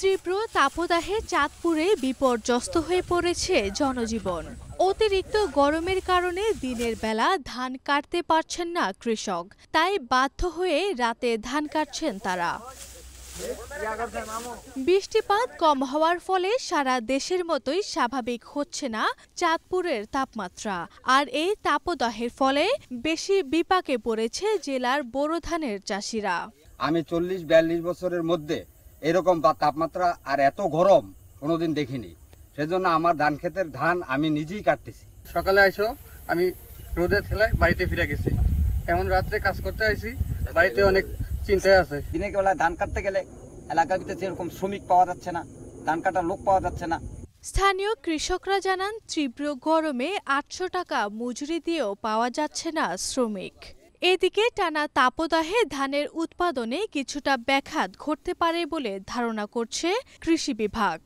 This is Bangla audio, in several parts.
তীব্র তাপদাহে চাঁদপুরে বিপর্যস্ত হয়ে পড়েছে জনজীবন। অতিরিক্ত গরমের কারণে দিনের বেলা ধান কাটতে পারছেন না কৃষক, তাই বাধ্য হয়ে রাতে ধান কাটছেন তারা। বৃষ্টিপাত কম হওয়ার ফলে সারা দেশের মতোই স্বাভাবিক হচ্ছে না চাঁদপুরের তাপমাত্রা। আর এই তাপদাহের ফলে বেশি বিপাকে পড়েছে জেলার বোরো ধানের চাষিরা। আমি 40-42 বছরের মধ্যে এরকম তাপমাত্রা আর এত গরম কোনোদিন দেখিনি। সেজন্য আমার ধান ক্ষেতের ধান আমি নিজেই কাটতেছি। সকালে আইসো আমি রোদে ঠেলায় বাড়িতে ফিরে গেছি, এখন রাত্রে কাজ করতে আইছি, বাড়িতে অনেক চিন্তায় আছে। দিনের বেলায় ধান কাটতে গেলে এলাকার ভিতরে সেরকম শ্রমিক পাওয়া যাচ্ছে না, ধান কাটার লোক পাওয়া যাচ্ছে না। স্থানীয় কৃষকরা জানান, তীব্র গরমে 800 টাকা মজুরি দিয়েও পাওয়া যাচ্ছে না শ্রমিক। এদিকে টানা তাপদাহে ধানের উৎপাদনে কিছুটা ব্যাঘাত ঘটতে পারে বলে ধারণা করছে কৃষি বিভাগ।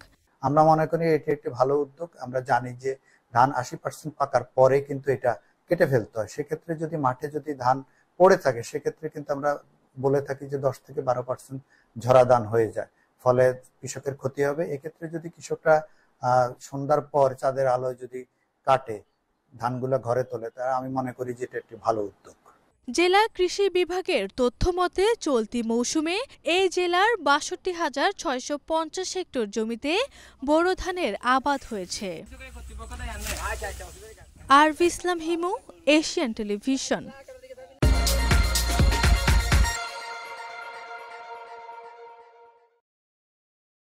আমরা মনে করি এটি একটি ভালো উদ্যোগ। আমরা জানি যে ধান 80% পাকার পরে কিন্তু এটা কেটে ফেলতে হয়। সেক্ষেত্রে যদি মাঠে যদি ধান পড়ে থাকে সেক্ষেত্রে কিন্তু আমরা বলে থাকি যে 10 থেকে 12% ঝরা ধান হয়ে যায়, ফলে কৃষকের ক্ষতি হবে। এক্ষেত্রে যদি কৃষকরা সন্ধ্যার পর চাঁদের আলোয় যদি কাটে ধানগুলো ঘরে তোলে, তা আমি মনে করি যে এটা একটি ভালো উদ্যোগ। জেলা কৃষি বিভাগের তথ্য মতে চলতি মৌসুমে এই জেলার 62,650 হেক্টর জমিতে বোরো ধানের আবাদ হয়েছে। আরভি ইসলাম হিমু, এশিয়ান টেলিভিশন।